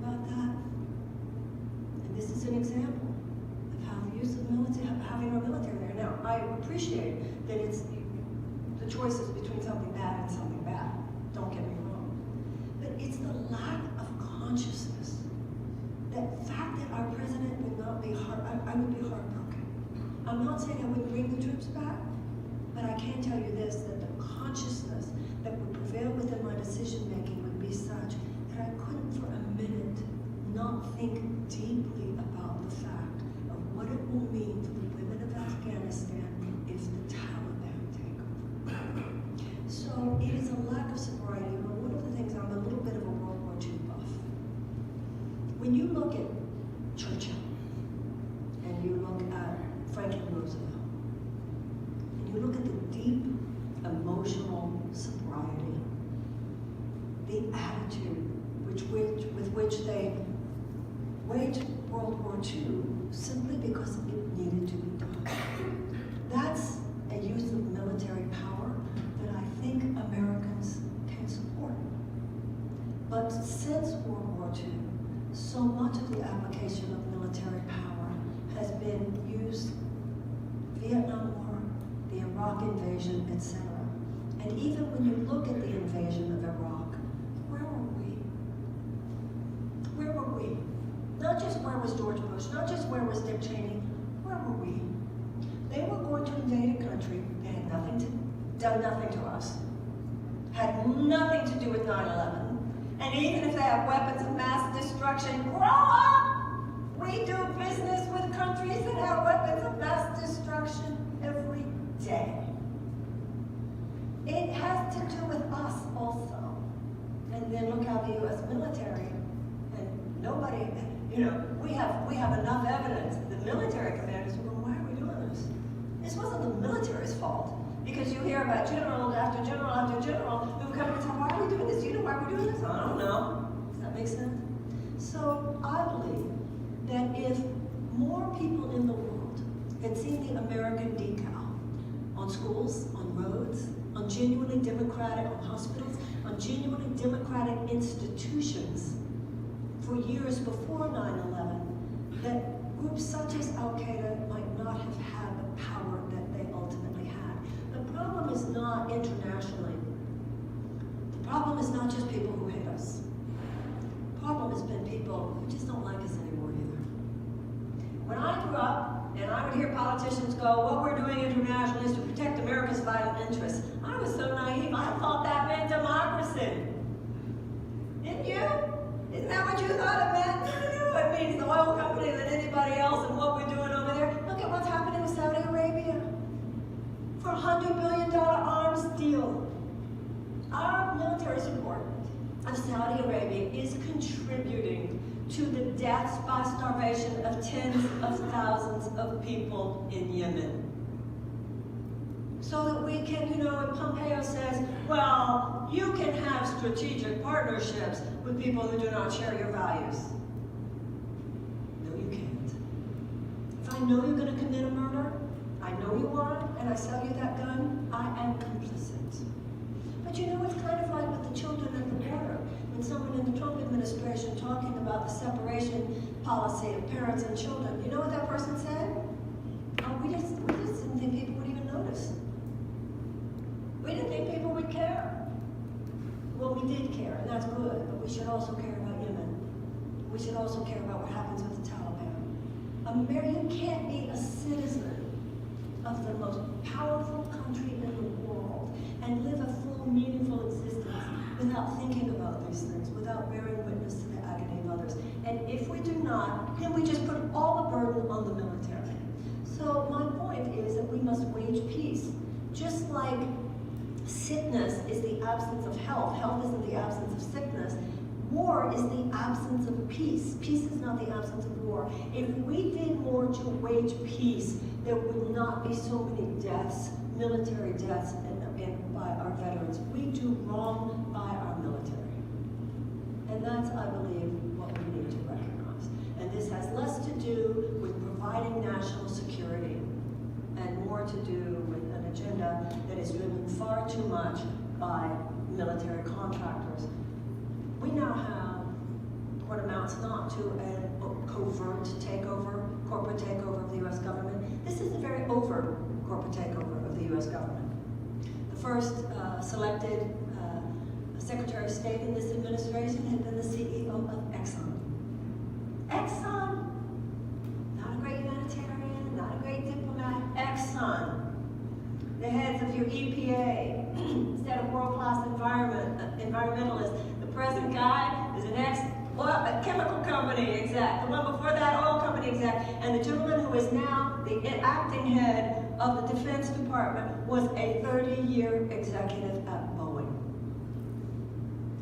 about that? And this is an example of how the use of military, having our military there. Now, I appreciate that it's the choices between something bad and something bad. Don't get me wrong. But it's the lack of consciousness. That fact that our president would not be I would be heartbroken. I'm not saying I wouldn't bring the troops back, but I can tell you this, that the consciousness that would prevail within my decision making would be such that I couldn't for a minute not think deeply about the fact of what it will mean for the women of Afghanistan if the Taliban take over. So it is a lack of sobriety. One of the things, I'm a little bit of a World War II buff. When you look at Churchill, and you look at Franklin Roosevelt, and you look at the deep emotional sobriety, the attitude with which they waged World War II simply because it needed to be done. That's a use of military power that I think Americans can support. But since World War II, so much of the application of military power has been used, Vietnam War, the Iraq invasion, etc. And even when you look at the invasion of Iraq, where were we? Where were we? Not just where was George Bush, not just where was Dick Cheney, where were we? They were going to invade a country that had done nothing to us, had nothing to do with 9/11. And even if they have weapons of mass destruction, grow up! We do business with countries that have weapons of mass destruction every day. It has to do with us also. And then look how the U.S. military, and nobody, we have enough evidence. The military commanders were going, why are we doing this? This wasn't the military's fault. Because you hear about general after general after general who come and say, why are we doing this? Do you know why we're doing this? I don't know. Does that make sense? So I believe that if more people in the world had seen the American decal on schools, on roads, on genuinely democratic, on hospitals, on genuinely democratic institutions for years before 9/11, that groups such as Al-Qaeda might not have had the power that they ultimately had. The problem is not internationally. The problem is not just people who hate us. The problem has been people who just don't like us anymore either. When I grew up, and I would hear politicians go, what we're doing internationally is to protect America's vital interests. I was so naive, I thought that meant democracy. Didn't you? Isn't that what you thought it meant? No, it means the oil companies and anybody else and what we're doing over there. Look at what's happening with Saudi Arabia. For a $100 billion arms deal. Our military support of Saudi Arabia is contributing to the deaths by starvation of tens of thousands of people in Yemen. So that we can, and Pompeo says, well, you can have strategic partnerships with people who do not share your values. No, you can't. If I know you're going to commit a murder, I know you are, and I sell you that gun, I am complicit. But it's kind of like with the children at the border. When someone in the Trump administration talking about the separation policy of parents and children, you know what that person said? Oh, we just didn't think people would even notice. We didn't think people would care. Well, we did care, and that's good, but we should also care about Yemen. We should also care about what happens with the Taliban. You can't be a citizen of the most powerful country in the world and live a full, meaningful existence without thinking about these things, without bearing witness to the agony of others. And if we do not, then we just put all the burden on the military. So my point is that we must wage peace. Just like sickness is the absence of health, health isn't the absence of sickness, war is the absence of peace. Peace is not the absence of war. If we did more to wage peace, there would not be so many deaths, military deaths, by our veterans. We do wrong by our military. And that's, I believe, what we need to recognize. And this has less to do with providing national security and more to do with an agenda that is driven far too much by military contractors. We now have what amounts amounts not to a covert takeover, corporate takeover of the U.S. government. This is a very overt corporate takeover of the U.S. government. The first selected Secretary of State in this administration had been the CEO of Exxon. Exxon, not a great humanitarian, not a great diplomat, Exxon. The heads of your EPA, instead of world-class environmentalist, the present guy is an chemical company exec, the one before that oil company exec, and the gentleman who is now the acting head of the Defense Department was a 30-year executive at Boeing.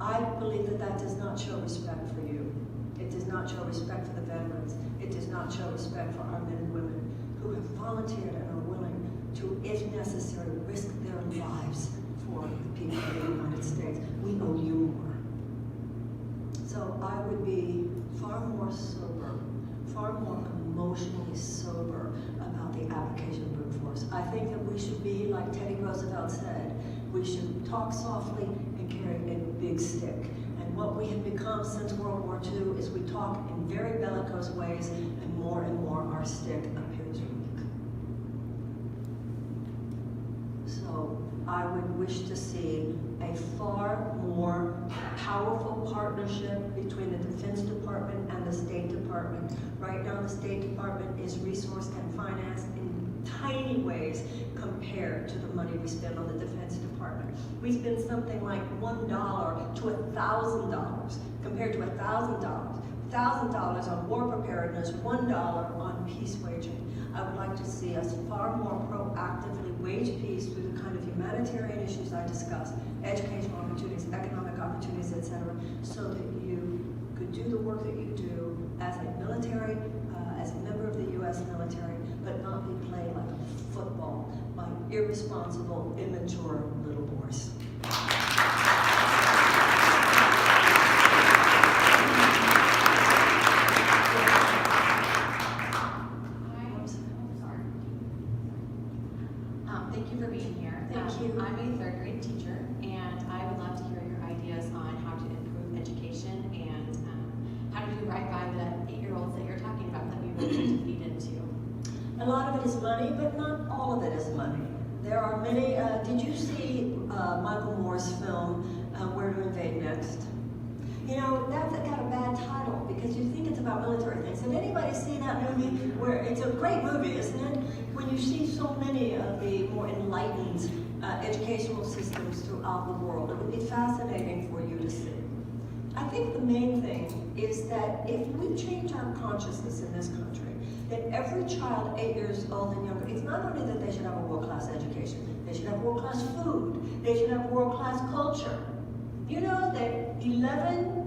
I believe that that does not show respect for you. It does not show respect for the veterans. It does not show respect for our men and women who have volunteered and are willing to, if necessary, risk their lives for the people of the United States. We owe you more. So I would be far more sober, far more emotionally sober about the application of brute force. I think that we should be, like Teddy Roosevelt said, we should talk softly and carry a big stick. And what we have become since World War II is we talk in very bellicose ways, and more our stick appears weak. So I would wish to see a far more powerful partnership between the Defense Department and the State Department. Right now, the State Department is resourced and financed in tiny ways compared to the money we spend on the Defense Department. We spend something like $1 to $1,000 compared to $1,000. $1,000 on war preparedness, $1 on peace waging. I would like to see us far more proactively wage peace through the kind of humanitarian issues I discussed, educational opportunities, economic opportunities, etc., so that you could do the work that you do as a military, as a member of the U.S. military, but not be played like a football by irresponsible, immature little boys. Thank you for being here. Thank you. I'm a third grade teacher, and I would love to hear your ideas on how to improve education and how to do right by the 8-year-olds that you're talking about that we really need to feed into. A lot of it is money, but not all of it is money. There are many, did you see Michael Moore's film, Where to Invade Next? You know, that's got a bad title because you think it's about military things. Did anybody see that movie? Where it's a great movie, isn't it? When you see so many of the more enlightened educational systems throughout the world, it would be fascinating for you to see. I think the main thing is that if we change our consciousness in this country, that every child 8 years old and younger, it's not only that they should have a world-class education, they should have world-class food, they should have world-class culture. You know that 11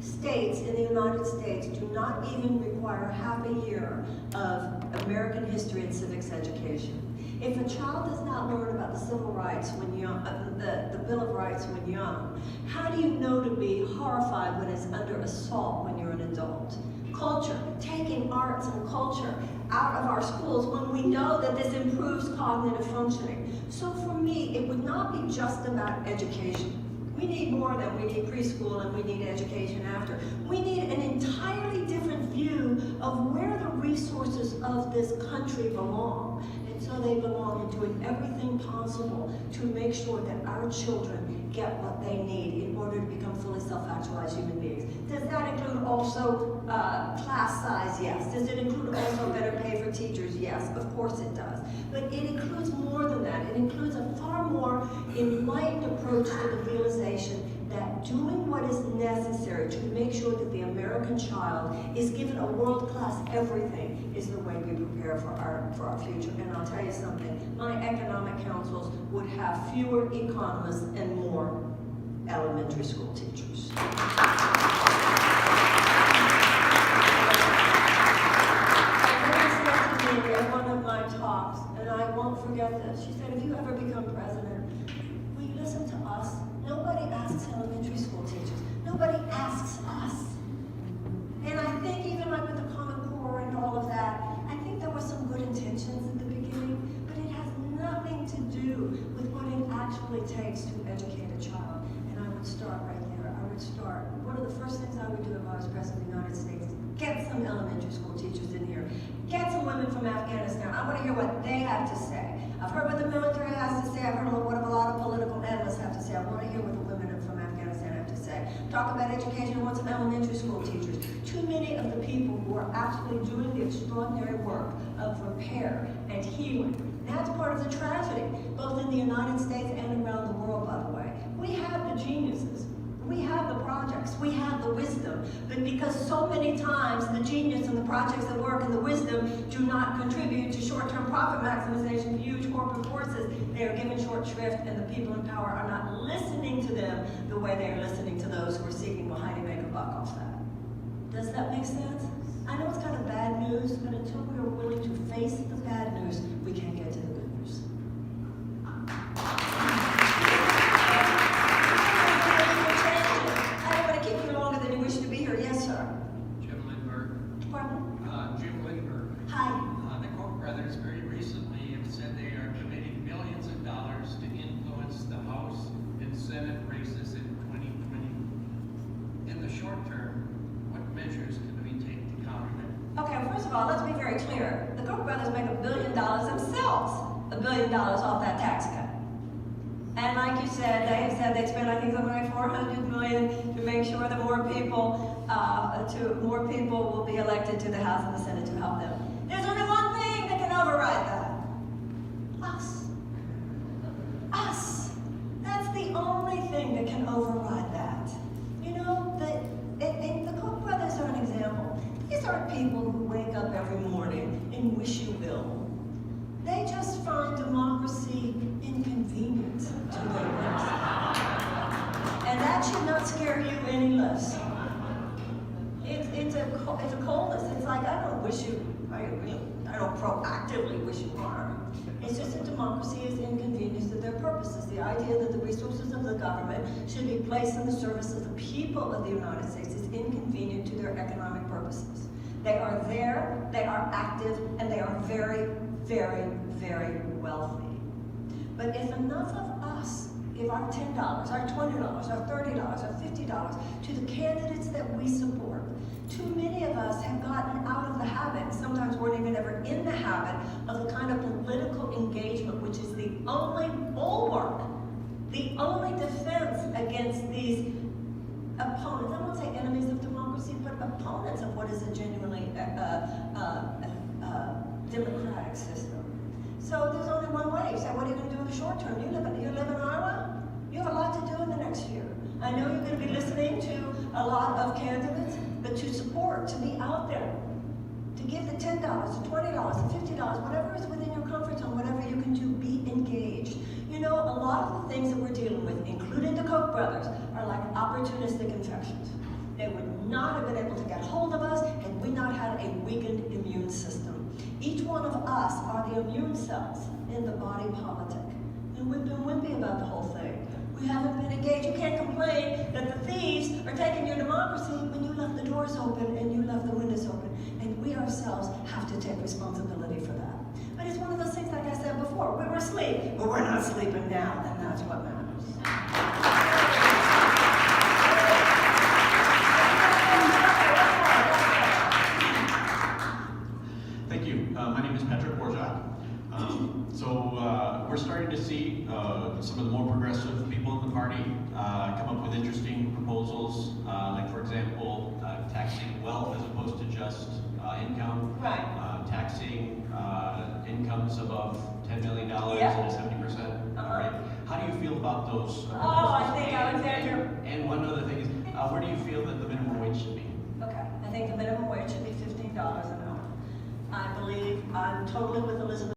states in the United States do not even require half a year of American history and civics education. If a child does not learn about the civil rights when young, the Bill of Rights when young, how do you know to be horrified when it's under assault when you're an adult? Culture, taking arts and culture out of our schools when we know that this improves cognitive functioning. So for me, it would not be just about education. We need more than we need preschool and we need education after. We need an entirely different view of where the resources of this country belong. And so they belong in doing everything possible to make sure that our children get what they need in order to become fully self-actualized human beings. Does that include also class size? Yes. Does it include also better pay for teachers? Yes, of course it does. But it includes more than that. It includes a far more enlightened approach to the realization that doing what is necessary to make sure that the American child is given a world-class everything is the way we prepare for our future. And I'll tell you something, my economic councils would have fewer economists and more elementary school teachers. At one of my talks, and I won't forget this, she said, if you ever become president, will you listen to us? Nobody asks elementary school teachers. Nobody asks us. And I think even like with the Common Core and all of that, I think there were some good intentions at the beginning, but it has nothing to do with what it actually takes to educate a child. And I would start right there. I would start. One of the first things I would do if I was president of the United from Afghanistan. I want to hear what they have to say. I've heard what the military has to say. I've heard what a lot of political analysts have to say. I want to hear what the women from Afghanistan have to say. Talk about education. I want some elementary school teachers. Too many of the people who are actually doing the extraordinary work of repair and healing. That's part of the tragedy, both in the United States and around the world, by the way. We have the geniuses. We have the projects, we have the wisdom, but because so many times the genius and the projects that work and the wisdom do not contribute to short-term profit maximization for huge corporate forces, they are given short shrift, and the people in power are not listening to them the way they are listening to those who are seeking to hide and make a buck off that. Does that make sense? I know it's kind of bad news, but until we are willing to face the bad news, we can't get to the good news. Let's be very clear. The Koch brothers make $1 billion themselves, $1 billion off that tax cut. And like you said, they have said they'd spend, I think, something like $400 million to make sure that more people will be elected to the House and the Senate to help them. There's only one thing that can override that. Us. Us. That's the only thing that can override that. You know, the Koch brothers are an example. These aren't people who wake up every morning and wish you ill. They just find democracy inconvenient to their lives. And that should not scare you any less. It's a coldness. It's like, I don't proactively wish you harm. It's just that democracy is inconvenience to their purposes. The idea that the resources of the government should be placed in the service of the people of the United States is inconvenient to their economic purposes. They are there, they are active, and they are very, very, very wealthy. But if enough of us give our $10, our $20, our $30, our $50 to the candidates that we support, too many of us have gotten out of the habit, sometimes weren't even ever in the habit, of the kind of political engagement which is the only bulwark, the only defense against these opponents. I won't say enemies of democracy, but opponents of what is a genuinely democratic system. So there's only one way. You say, what are you going to do in the short term? You live in Iowa? You have a lot to do in the next year. I know you're going to be listening to a lot of candidates, but to support, to be out there, to give the $10, the $20, the $50, whatever is within your comfort zone, whatever you can do, be engaged. You know, a lot of the things that we're dealing with, including the Koch brothers, are like opportunistic infections. They would not have been able to get hold of us had we not had a weakened immune system. Each one of us are the immune cells in the body politic. And we've been wimpy about the whole thing. We haven't been engaged. You can't complain that the thieves are taking your democracy when you left the doors open and you left the windows open. And we ourselves have to take responsibility for that. But it's one of those things, like I said before, we were asleep, but we're not sleeping now, and that's what matters. Thank you. My name is Patrick Borjak. We're starting to see some of the more progressive people in the party come up with interesting proposals, like, for example, taxing wealth as opposed to just income. Right. Taxing incomes above $10 million at a 70% rate. How do you feel about those proposals? Oh, I think Alexander. And one other thing is, where do you feel that the minimum wage should be?